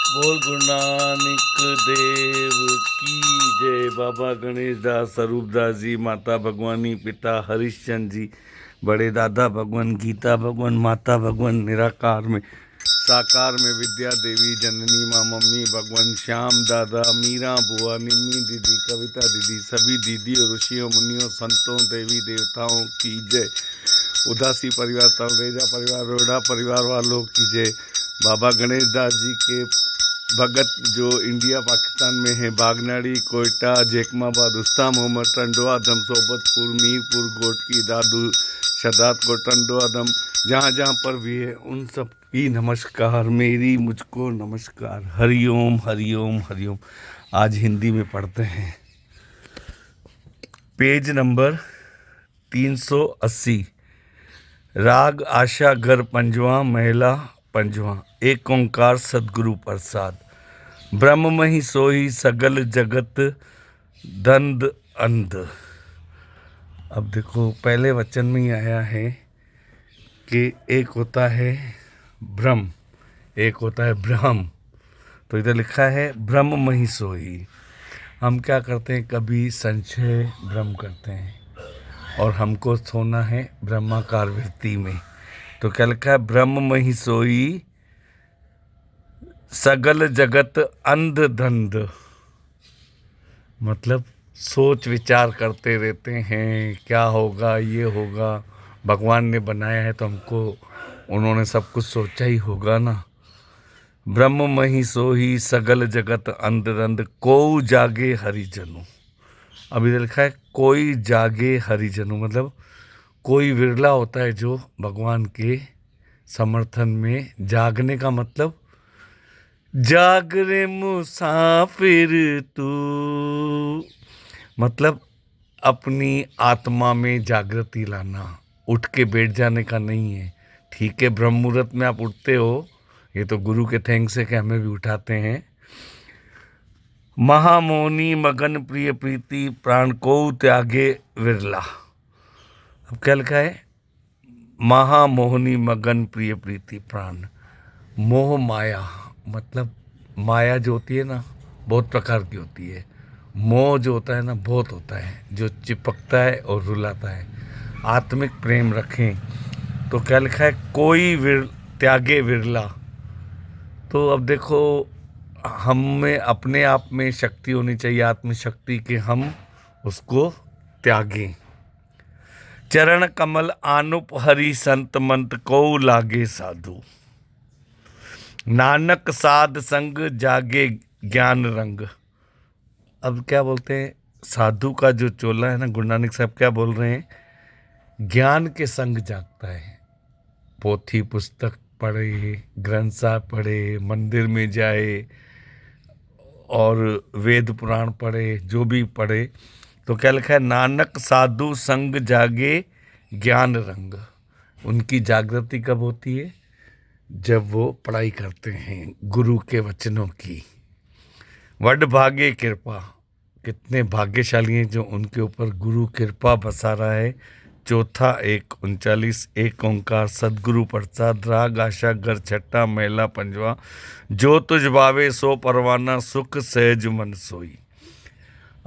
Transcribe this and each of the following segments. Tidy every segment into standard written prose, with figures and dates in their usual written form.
बोल गुरु नानक देव की जय। बाबा गणेश दास, स्वरूप दास जी, माता भगवानी, पिता हरिश्चंद्र जी, बड़े दादा भगवान, गीता भगवान, माता भगवान, निराकार में साकार में विद्या देवी, जननी माँ, मम्मी भगवान, श्याम दादा, मीरा बुआ, निम्मी दीदी, कविता दीदी, सभी दीदी और ऋषियों मुनियों संतों देवी देवताओं की जय। उदासी परिवार, तलरेजा परिवार, रोड़ा परिवार वालों की जय। बाबा गणेश दास जी के भगत जो इंडिया पाकिस्तान में है, बागनाड़ी, कोयटा, जैकमाबाद, उस्ता मोहम्मद, टंडवा दम, सोबतपुर, मीरपुर, गोटकी, दादू, शदात को टंडवा दम, जहाँ जहाँ पर भी है उन सब की नमस्कार, मेरी मुझको नमस्कार। हरिओम हरिओम हरिओम। आज हिंदी में पढ़ते हैं पेज नंबर 380। राग आशा घर पंजवा, महिला पंजवा। एक ओंकार सदगुरु प्रसाद। ब्रह्ममहि सोई सगल जगत दंद अंध। अब देखो पहले वचन में ही आया है कि एक होता है ब्रह्म, एक होता है ब्रह्म। तो इधर लिखा है ब्रह्ममहि सोई। हम क्या करते हैं, कभी संशय भ्रम करते हैं और हमको सोना है ब्रह्माकार वृत्ति में। तो क्या लिखा है, ब्रह्ममहि सोई सगल जगत अंध धंध। मतलब सोच विचार करते रहते हैं, क्या होगा, ये होगा। भगवान ने बनाया है तो हमको उन्होंने सब कुछ सोचा ही होगा ना। ब्रह्ममहि सोई सगल जगत अंध धंध, को जागे हरिजनु। अब इधर लिखा है कोई जागे हरिजनु, मतलब कोई विरला होता है जो भगवान के समर्थन में। जागने का मतलब जाग रे मुसाफिर तू, मतलब अपनी आत्मा में जागृति लाना, उठ के बैठ जाने का नहीं है। ठीक है, ब्रह्म मुहूर्त में आप उठते हो, ये तो गुरु के थैंक्स है कि हमें भी उठाते हैं। महामोनी मगन प्रिय प्रीति, प्राण को त्यागे विरला। अब क्या लिखा है, महामोहनी मगन प्रिय प्रीति प्राण। मोह माया, मतलब माया जो होती है ना, बहुत प्रकार की होती है। मोह जो होता है ना, बहुत होता है, जो चिपकता है और रुलाता है। आत्मिक प्रेम रखें। तो क्या लिखा है, कोई त्यागे विरला। तो अब देखो, हम में अपने आप में शक्ति होनी चाहिए, आत्मशक्ति, कि हम उसको त्यागें। चरण कमल आनुप हरि संत मंत को लागे साधु, नानक साध संग जागे ज्ञान रंग। अब क्या बोलते हैं, साधु का जो चोला है ना, गुरु नानक साहब क्या बोल रहे हैं, ज्ञान के संग जागता है। पोथी पुस्तक पढ़े, ग्रंथ साहब पढ़े, मंदिर में जाए और वेद पुराण पढ़े, जो भी पढ़े। तो क्या लिखा है, नानक साधु संग जागे ज्ञान रंग। उनकी जागृति कब होती है, जब वो पढ़ाई करते हैं गुरु के वचनों की। वड भागे कृपा, कितने भाग्यशाली हैं जो उनके ऊपर गुरु कृपा बसा रहा है। चौथा 1:39। एक ओंकार सदगुरु प्रसाद। राग आशा घर छठा, महिला पंजवा। जो तुझ भावे सो परवाना, सुख सहज मन सोई।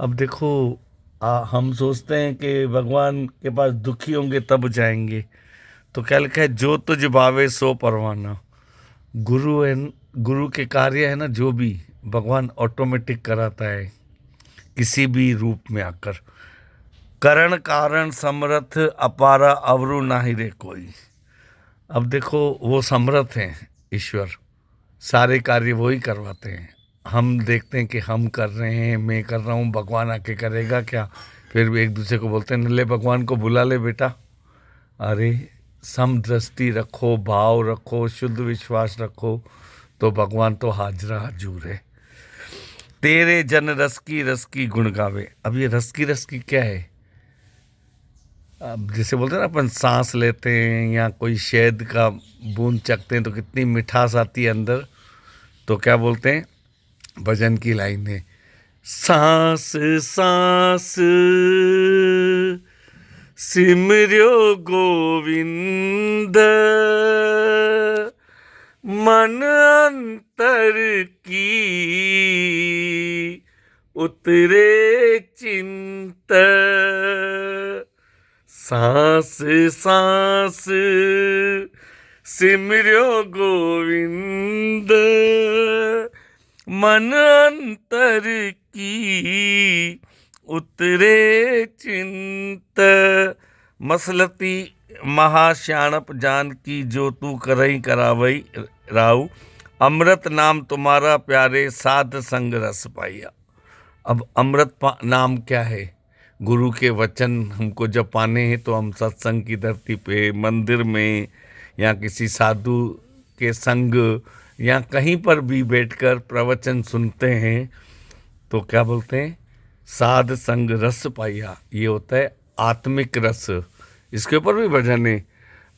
अब देखो, हम सोचते हैं कि भगवान के पास दुखी होंगे तब जाएंगे। तो क्या लिखा है, जो तुझ भावे सो परवाना। गुरु है, गुरु के कार्य है ना, जो भी भगवान ऑटोमेटिक कराता है किसी भी रूप में आकर। करण कारण समर्थ अपारा, अवरु नाही रे कोई। अब देखो, वो समर्थ हैं ईश्वर, सारे कार्य वो ही करवाते हैं। हम देखते हैं कि हम कर रहे हैं, मैं कर रहा हूँ, भगवान आके करेगा क्या। फिर एक दूसरे को बोलते हैं, ले भगवान को बुला ले बेटा। अरे, समदृष्टि रखो, भाव रखो, शुद्ध विश्वास रखो, तो भगवान तो हाजरा हजूर है। तेरे जन रस की गुण गावे। अब ये रस की क्या है, अब जैसे बोलते हैं ना, अपन सांस लेते हैं या कोई शहद का बूंद चखते हैं तो कितनी मिठास आती है अंदर। तो क्या बोलते हैं, भजन की लाइन है, सांस सांस सिमर्यो गोविंद, मन अंतर की उतरे चिंत, सांस सांस सिमरो गोविंद। मन अंतर की उतरे चिंत, मसलती महाश्याणप जानकी जो तू करई करावई राऊ। अमृत नाम तुम्हारा प्यारे साध संग रस पाइया। अब अमृत नाम क्या है? गुरु के वचन हमको जब पाने हैं तो हम सत्संग की धरती पे, मंदिर में, या किसी साधु के संग, या कहीं पर भी बैठकर प्रवचन सुनते हैं तो क्या बोलते हैं? साध संग रस पाइया। ये होता है आत्मिक रस। इसके ऊपर भी भजन है।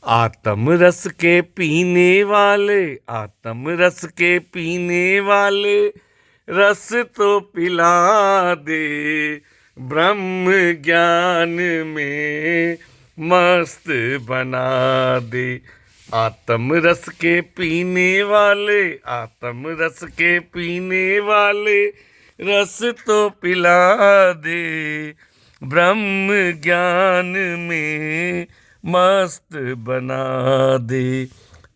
आत्म रस के पीने वाले, आत्म रस के पीने वाले, रस तो पिला दे, ब्रह्म ज्ञान में मस्त बना दे। आत्म रस के पीने वाले, आत्म रस के पीने वाले, रस तो पिला दे, ब्रह्म ज्ञान में मस्त बना दे।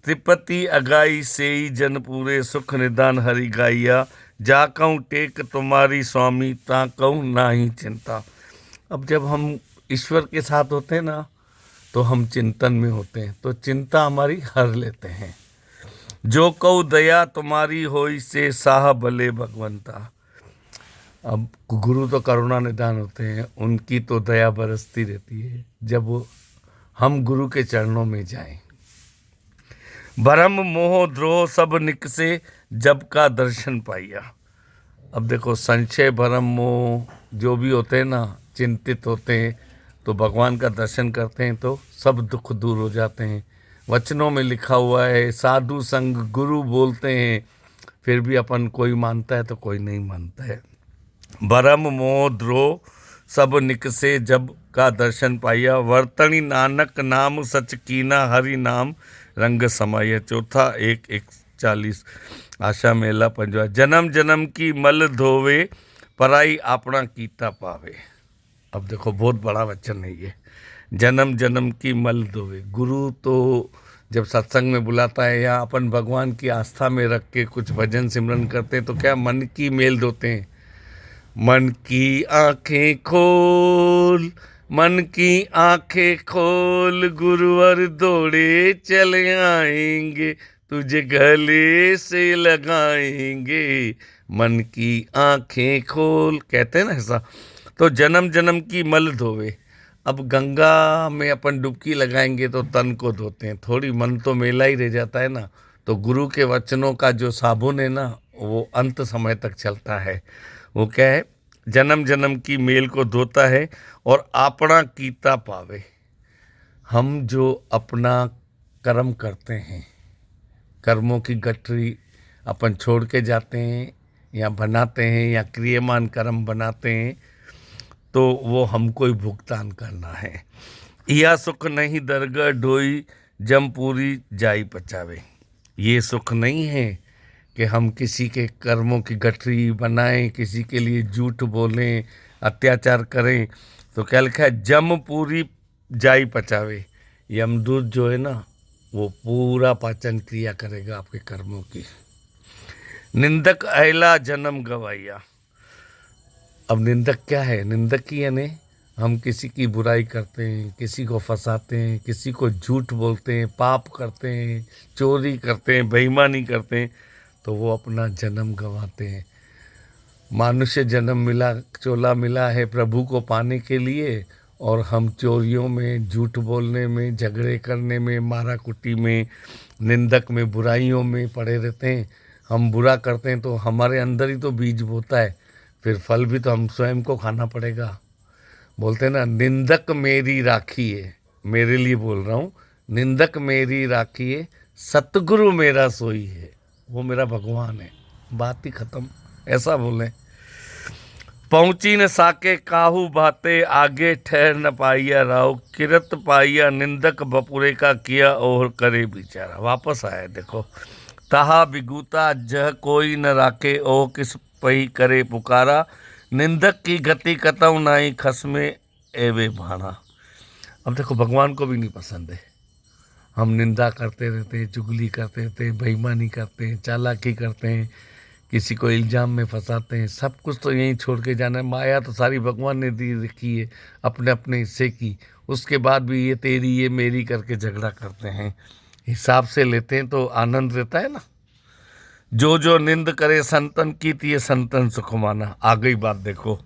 त्रिपति अगाई सेई जन पूरे, सुख निदान हरि गाइया। जा कहूँ टेक तुम्हारी स्वामी, ता कहूँ नाही चिंता। अब जब हम ईश्वर के साथ होते हैं ना तो हम चिंतन में होते हैं, तो चिंता हमारी हर लेते हैं। जो कहूँ दया तुम्हारी होई से, साह भले भगवंता। अब गुरु तो करुणा निदान होते हैं, उनकी तो दया बरसती रहती है जब हम गुरु के चरणों में जाएं। भरम मोह द्रोह सब निकसे, जब का दर्शन पाइया। अब देखो, संशय भरम मोह जो भी होते हैं ना, चिंतित होते हैं, तो भगवान का दर्शन करते हैं तो सब दुख दूर हो जाते हैं। वचनों में लिखा हुआ है, साधु संग गुरु बोलते हैं, फिर भी अपन कोई मानता है तो कोई नहीं मानता है। भरम मोह द्रोह सब निकसे, जब का दर्शन पाइया। वर्तनी नानक नाम सच कीना, हरि नाम रंग समाइया। चौथा 1:41 आशा मेला पंजवा। जन्म जन्म की मल धोवे, पराई आपना कीता पावे। अब देखो, बहुत बड़ा वचन है ये। जन्म जन्म की मल धोवे। गुरु तो जब सत्संग में बुलाता है या अपन भगवान की आस्था में रख के कुछ भजन सिमरन करते हैं तो क्या मन की मेल धोते हैं। मन की आंखें खोल, मन की आंखें खोल, गुरुवर दौड़े चले आएंगे, तुझे गले से लगाएंगे। मन की आंखें खोल, कहते हैं ना ऐसा। तो जन्म जन्म की मल धोवे। अब गंगा में अपन डुबकी लगाएंगे तो तन को धोते हैं, थोड़ी मन तो मेला ही रह जाता है ना। तो गुरु के वचनों का जो साबुन है ना, वो अंत समय तक चलता है। वो क्या है? जन्म जन्म की मेल को धोता है और आपना कीता पावे। हम जो अपना कर्म करते हैं, कर्मों की गठरी अपन छोड़ के जाते हैं या बनाते हैं या क्रियमान कर्म बनाते हैं, तो वो हमको ही भुगतान करना है। या सुख नहीं दरगाह ढोई, जम पूरी जाई पचावे। ये सुख नहीं है कि हम किसी के कर्मों की गठरी बनाएं, किसी के लिए झूठ बोलें, अत्याचार करें। तो क्या लिखा है? जम पूरी जाई पचावे। यमदूत जो है ना, वो पूरा पाचन क्रिया करेगा आपके कर्मों की। निंदक अहला जन्म गवाइया। अब निंदक क्या है? निंदक ही यानी हम किसी की बुराई करते हैं, किसी को फंसाते हैं, किसी को झूठ बोलते हैं, पाप करते हैं, चोरी करते हैं, बेईमानी करते हैं, तो वो अपना जन्म गंवाते हैं। मनुष्य जन्म मिला, चोला मिला है प्रभु को पाने के लिए, और हम चोरियों में, झूठ बोलने में, झगड़े करने में, मारा कुटी में, निंदक में, बुराइयों में पड़े रहते हैं। हम बुरा करते हैं तो हमारे अंदर ही तो बीज बोता है, फिर फल भी तो हम स्वयं को खाना पड़ेगा। बोलते हैं ना, निंदक मेरी राखी है। मेरे लिए बोल रहा हूँ, निंदक मेरी राखी है, सतगुरु मेरा सोई है। वो मेरा भगवान है। बात ही खत्म, ऐसा बोले। पहुँची न साके काहू बाते, आगे ठहर न पाइया राव, किरत पाइया निंदक बपुरे का किया और करे बेचारा। वापस आया देखो। ताहा बिगुता जह कोई न राखे, ओ किस पही करे पुकारा, निंदक की गति कतऊ नाई, खसमे एवे भाना। अब देखो भगवान को भी नहीं पसंद है हम निंदा करते रहते हैं, चुगली करते रहते हैं, बेईमानी करते हैं, चालाकी करते हैं, किसी को इल्ज़ाम में फंसाते हैं। सब कुछ तो यहीं छोड़ के जाना है। माया तो सारी भगवान ने दी रखी है अपने अपने हिस्से की, उसके बाद भी ये तेरी ये मेरी करके झगड़ा करते हैं। हिसाब से लेते हैं तो आनंद रहता है ना। जो जो निंद करे संतन की, तिये संतन सुख माना। आ गई बात देखो,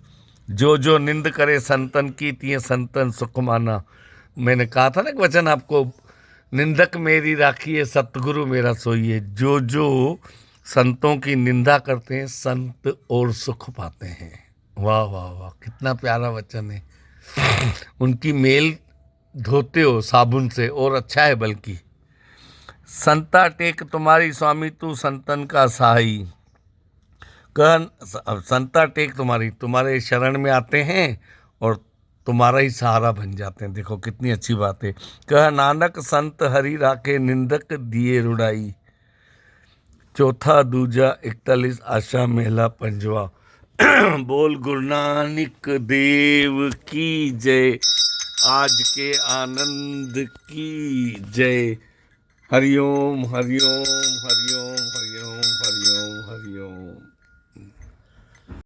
जो जो निंद करे संतन की, तिये संतन सुख माना। मैंने कहा था ना एक वचन आपको, निंदक मेरी राखी है, सतगुरु मेरा सोइए। जो जो संतों की निंदा करते हैं, संत और सुख पाते हैं। वाह वाह वाह, कितना प्यारा वचन है। उनकी मेल धोते हो साबुन से और अच्छा है बल्कि। संता टेक तुम्हारी स्वामी, तू संतन का सहाई। कह संता टेक तुम्हारी, तुम्हारे शरण में आते हैं और तुम्हारा ही सहारा बन जाते हैं। देखो कितनी अच्छी बात है। कह नानक संत हरि राखे, निंदक दिए रुड़ाई। चौथा दूजा 41 आशा मेला पंजवा। बोल गुरु नानक देव की जय, आज के आनंद की जय। हरिओम हरिओम हरिओम।